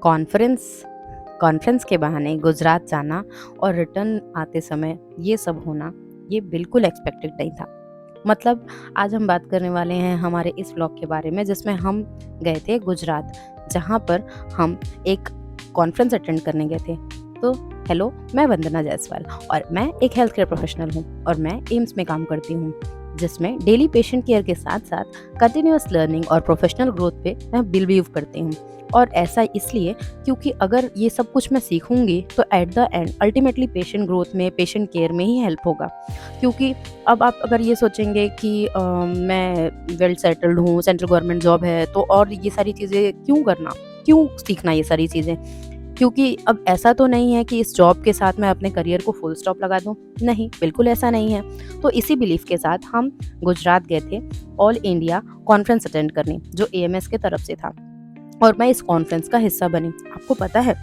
Conference conference के बहाने गुजरात जाना और रिटर्न आते समय ये सब होना, ये बिल्कुल एक्सपेक्टेड नहीं था। मतलब आज हम बात करने वाले हैं हमारे इस व्लॉग के बारे में जिसमें हम गए थे गुजरात, जहाँ पर हम एक कॉन्फ्रेंस अटेंड करने गए थे। तो हेलो, मैं वंदना जायसवाल और मैं एक हेल्थ केयर प्रोफेशनल हूँ और मैं एम्स में काम करती हूँ, जिसमें डेली पेशेंट केयर के साथ साथ कंटिन्यूअस लर्निंग और प्रोफेशनल ग्रोथ पे मैं बिलीव करती हूँ। और ऐसा इसलिए क्योंकि अगर ये सब कुछ मैं सीखूंगी तो at the end ultimately patient growth में, पेशेंट केयर में ही हेल्प होगा। क्योंकि अब आप अगर ये सोचेंगे कि मैं वेल सेटल्ड हूँ, सेंट्रल गवर्नमेंट जॉब है, तो और ये सारी चीज़ें क्यों करना, क्यों सीखना ये सारी चीज़ें। क्योंकि अब ऐसा तो नहीं है कि इस जॉब के साथ मैं अपने करियर को फुल स्टॉप लगा दूं, नहीं, बिल्कुल ऐसा नहीं है। तो इसी बिलीफ के साथ हम गुजरात गए थे ऑल इंडिया कॉन्फ्रेंस अटेंड करने, जो एएमएस के तरफ से था, और मैं इस कॉन्फ्रेंस का हिस्सा बनी। आपको पता है,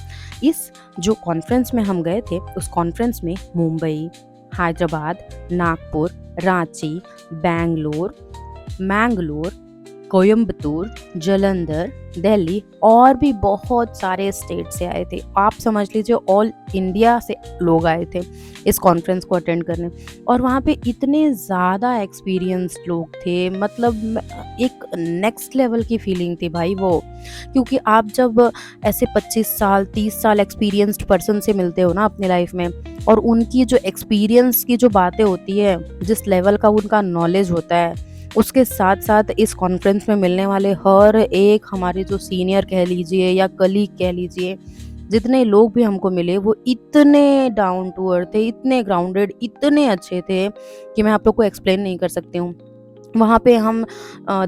इस जो कॉन्फ्रेंस में हम गए थे, उस कॉन्फ्रेंस में मुंबई, हैदराबाद, नागपुर, रांची, बैंगलोर, मैंगलोर, कोयम्बतूर, जालंधर, दिल्ली और भी बहुत सारे स्टेट से आए थे। आप समझ लीजिए ऑल इंडिया से लोग आए थे इस कॉन्फ्रेंस को अटेंड करने। और वहाँ पे इतने ज़्यादा एक्सपीरियंस्ड लोग थे, मतलब एक नेक्स्ट लेवल की फीलिंग थी भाई वो। क्योंकि आप जब ऐसे 25 साल 30 साल एक्सपीरियंस्ड पर्सन से मिलते हो ना अपनी लाइफ में, और उनकी जो एक्सपीरियंस की जो बातें होती है, जिस लेवल का उनका नॉलेज होता है, उसके साथ साथ इस कॉन्फ्रेंस में मिलने वाले हर एक हमारे जो सीनियर कह लीजिए या कलीग कह लीजिए, जितने लोग भी हमको मिले, वो इतने डाउन टू अर्थ थे, इतने ग्राउंडेड, इतने अच्छे थे कि मैं आप लोग को एक्सप्लेन नहीं कर सकती हूँ। वहाँ पे हम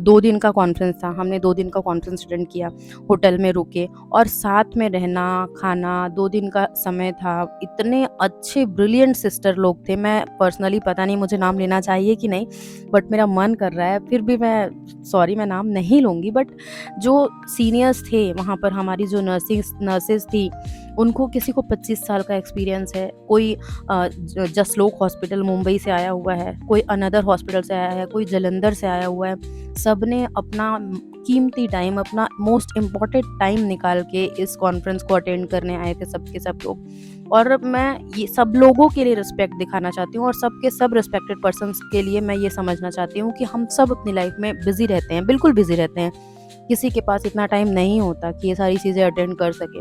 2 दिन का कॉन्फ्रेंस था, हमने 2 दिन का कॉन्फ्रेंस अटेंड किया, होटल में रुके और साथ में रहना, खाना, 2 दिन का समय था। इतने अच्छे ब्रिलियंट सिस्टर लोग थे, मैं पर्सनली पता नहीं मुझे नाम लेना चाहिए कि नहीं, बट मेरा मन कर रहा है, फिर भी मैं नाम नहीं लूँगी। बट जो सीनियर्स थे वहाँ पर, हमारी जो नर्सेस थी, उनको किसी को 25 साल का एक्सपीरियंस है, कोई जसलोक हॉस्पिटल मुंबई से आया हुआ है, कोई अनदर हॉस्पिटल से आया है, कोई जालंधर से आया हुआ है। सबने अपना कीमती टाइम, अपना मोस्ट इम्पॉर्टेंट टाइम निकाल के इस कॉन्फ्रेंस को अटेंड करने आए थे, सब के सब लोग। और मैं ये सब लोगों के लिए रिस्पेक्ट दिखाना चाहती हूँ और सबके सब रिस्पेक्टेड पर्सन्स के लिए मैं ये समझना चाहती हूँ कि हम सब अपनी लाइफ में बिजी रहते हैं, बिल्कुल बिजी रहते हैं। किसी के पास इतना टाइम नहीं होता कि ये सारी चीज़ें अटेंड कर सके,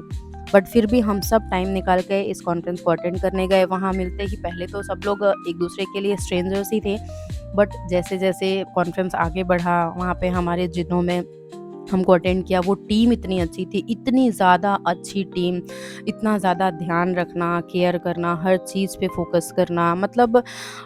बट फिर भी हम सब टाइम निकाल के इस कॉन्फ्रेंस को अटेंड करने गए। वहाँ मिलते ही पहले तो सब लोग एक दूसरे के लिए स्ट्रेंजर्स ही थे, बट जैसे जैसे कॉन्फ्रेंस आगे बढ़ा, वहाँ पे हमारे जिनों में हमको अटेंड किया, वो टीम इतनी अच्छी थी, इतनी ज़्यादा अच्छी टीम, इतना ज़्यादा ध्यान रखना, केयर करना, हर चीज़ पे फोकस करना, मतलब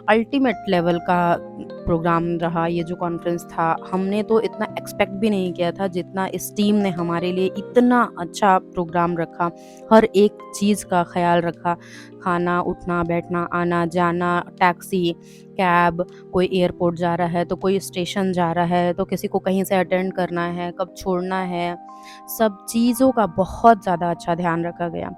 अल्टीमेट लेवल का प्रोग्राम रहा ये जो कॉन्फ्रेंस था। हमने तो इतना एक्सपेक्ट भी नहीं किया था जितना इस टीम ने हमारे लिए इतना अच्छा प्रोग्राम रखा, हर एक चीज़ का ख्याल रखा, खाना, उठना, बैठना, आना जाना, टैक्सी, कैब, कोई एयरपोर्ट जा रहा है तो कोई स्टेशन जा रहा है, तो किसी को कहीं से अटेंड करना है, कब छोड़ना है, सब चीज़ों का बहुत ज़्यादा अच्छा ध्यान रखा गया।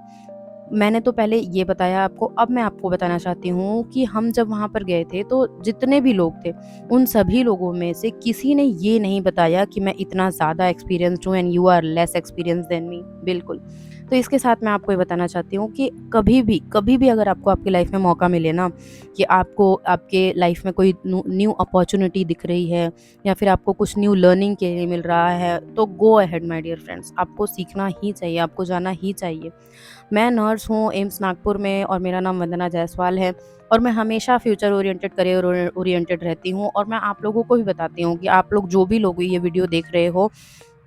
मैंने तो पहले ये बताया आपको, अब मैं आपको बताना चाहती हूँ कि हम जब वहाँ पर गए थे तो जितने भी लोग थे, उन सभी लोगों में से किसी ने ये नहीं बताया कि मैं इतना ज़्यादा एक्सपीरियंस्ड हूँ and you are less experienced than me, बिल्कुल। तो इसके साथ मैं आपको ये बताना चाहती हूँ कि कभी भी अगर आपको आपकी लाइफ में मौका मिले ना, कि आपको आपके लाइफ में कोई न्यू अपॉर्चुनिटी दिख रही है या फिर आपको कुछ न्यू लर्निंग के लिए मिल रहा है, तो go ahead my dear friends, आपको सीखना ही चाहिए, आपको जाना ही चाहिए। मैं नर्स हूँ एम्स नागपुर में और मेरा नाम वंदना जायसवाल है, और मैं हमेशा फ्यूचर ओरिएंटेड, करियर ओरिएंटेड रहती हूँ। और मैं आप लोगों को भी बताती हूँ कि आप लोग जो भी लोग ये वीडियो देख रहे हो,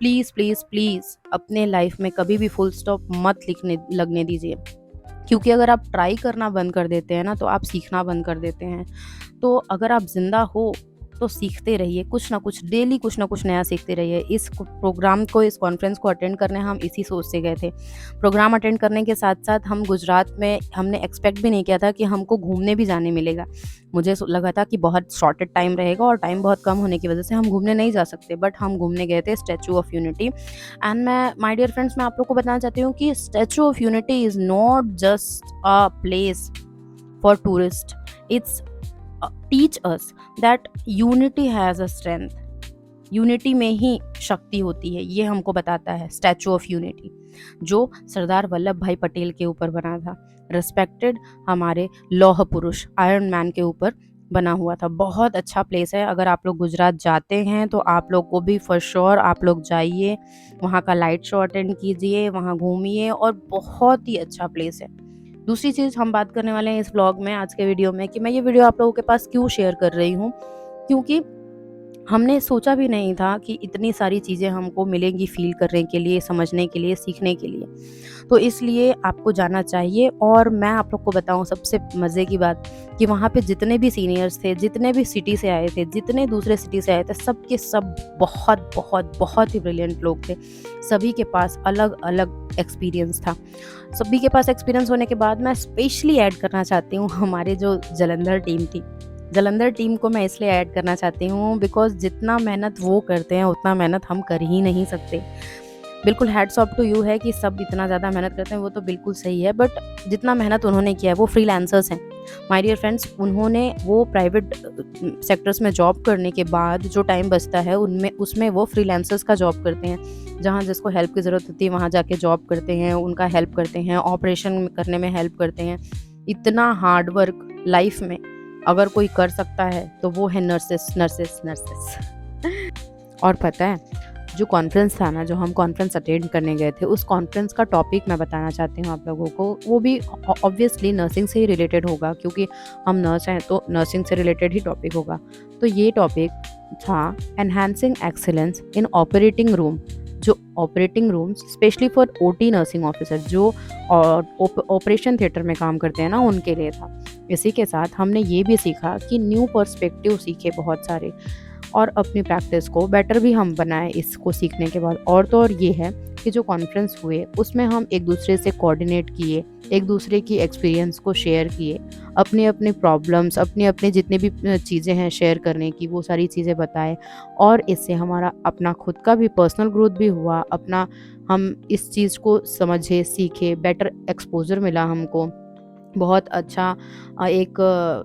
प्लीज़ प्लीज़ प्लीज़ अपने लाइफ में कभी भी फुल स्टॉप मत लिखने लगने दीजिए। क्योंकि अगर आप ट्राई करना बंद कर देते हैं ना, तो आप सीखना बंद कर देते हैं। तो अगर आप ज़िंदा हो तो सीखते रहिए, कुछ ना कुछ डेली, कुछ ना कुछ नया सीखते रहिए। इस प्रोग्राम को, इस कॉन्फ्रेंस को अटेंड करने हम इसी सोच से गए थे। प्रोग्राम अटेंड करने के साथ साथ हम गुजरात में, हमने एक्सपेक्ट भी नहीं किया था कि हमको घूमने भी जाने मिलेगा। मुझे लगा था कि बहुत शॉर्टेड टाइम रहेगा और टाइम बहुत कम होने की वजह से हम घूमने नहीं जा सकते, बट हम घूमने गए थे स्टैचू ऑफ यूनिटी। एंड मैं, माय डियर फ्रेंड्स, मैं आप लोग को बताना चाहती हूँ कि statue of unity is not just a place for tourist, it's teach us that unity has a strength. Unity में ही शक्ति होती है, ये हमको बताता है स्टैचू ऑफ यूनिटी, जो सरदार वल्लभ भाई पटेल के ऊपर बना था। रिस्पेक्टेड हमारे लौह पुरुष आयरन मैन के ऊपर बना हुआ था। बहुत अच्छा प्लेस है, अगर आप लोग गुजरात जाते हैं तो आप लोग को भी फॉर श्योर आप लोग जाइए, वहाँ का लाइट शो अटेंड कीजिए, वहाँ घूमिए, और बहुत ही अच्छा प्लेस है। दूसरी चीज़ हम बात करने वाले हैं इस व्लॉग में, आज के वीडियो में, कि मैं ये वीडियो आप लोगों के पास क्यों शेयर कर रही हूँ, क्योंकि हमने सोचा भी नहीं था कि इतनी सारी चीज़ें हमको मिलेंगी फ़ील करने के लिए, समझने के लिए, सीखने के लिए। तो इसलिए आपको जाना चाहिए। और मैं आप लोग को बताऊँ सबसे मज़े की बात, कि वहाँ पे जितने भी सीनियर्स थे, जितने भी सिटी से आए थे, जितने दूसरे सिटी से आए थे, सब के सब बहुत बहुत बहुत ही ब्रिलियंट लोग थे। सभी के पास अलग-अलग एक्सपीरियंस था। सभी के पास एक्सपीरियंस होने के बाद मैं स्पेशली ऐड करना चाहती हूँ हमारे जो जालंधर टीम थी। जालंधर टीम को मैं इसलिए ऐड करना चाहती हूँ बिकॉज़ जितना मेहनत वो करते हैं उतना मेहनत हम कर ही नहीं सकते। बिल्कुल हैट्स ऑफ टू यू है कि सब इतना ज़्यादा मेहनत करते हैं, वो तो बिल्कुल सही है, बट जितना मेहनत उन्होंने किया है, वो फ्रीलांसर्स हैं। माय डियर फ्रेंड्स, उन्होंने वो प्राइवेट सेक्टर्स में जॉब करने के बाद जो टाइम बचता है उनमें उसमें वो फ्रीलांसर्स का जॉब करते हैं। जहाँ जिसको हेल्प की ज़रूरत होती है वहाँ जाके जॉब करते हैं, उनका हेल्प करते हैं, ऑपरेशन करने में हेल्प करते हैं। इतना हार्ड वर्क लाइफ में अगर कोई कर सकता है तो वो है नर्सेस, नर्सेस, नर्सेस। और पता है, जो कॉन्फ्रेंस था ना, जो हम कॉन्फ्रेंस अटेंड करने गए थे, उस कॉन्फ्रेंस का टॉपिक मैं बताना चाहती हूँ आप लोगों को। वो भी ऑब्वियसली नर्सिंग से ही रिलेटेड होगा, क्योंकि हम नर्स हैं तो नर्सिंग से रिलेटेड ही टॉपिक होगा। तो ये टॉपिक था enhancing excellence in operating room. जो operating rooms specially for OT nursing officer, जो ऑपरेशन थिएटर में काम करते हैं ना, उनके लिए था। इसी के साथ हमने ये भी सीखा कि न्यू पर्सपेक्टिव सीखे बहुत सारे, और अपनी प्रैक्टिस को बेटर भी हम बनाए इसको सीखने के बाद। और तो और ये है कि जो कॉन्फ्रेंस हुए उसमें हम एक दूसरे से कोऑर्डिनेट किए, एक दूसरे की एक्सपीरियंस को शेयर किए, अपने अपने प्रॉब्लम्स, अपने अपने जितने भी चीज़ें हैं शेयर करने की, वो सारी चीज़ें बताए। और इससे हमारा अपना खुद का भी पर्सनल ग्रोथ भी हुआ, अपना हम इस चीज़ को समझे, सीखे, बेटर एक्सपोजर मिला हमको, बहुत अच्छा एक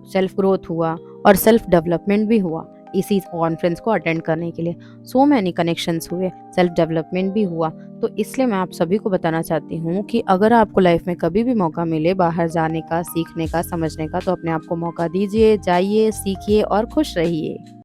सेल्फ ग्रोथ हुआ और सेल्फ डेवलपमेंट भी हुआ इसी कॉन्फ्रेंस को अटेंड करने के लिए। सो मैनी कनेक्शंस हुए, सेल्फ डेवलपमेंट भी हुआ। तो इसलिए मैं आप सभी को बताना चाहती हूँ कि अगर आपको लाइफ में कभी भी मौका मिले बाहर जाने का, सीखने का, समझने का, तो अपने आप को मौका दीजिए, जाइए, सीखिए और खुश रहिए।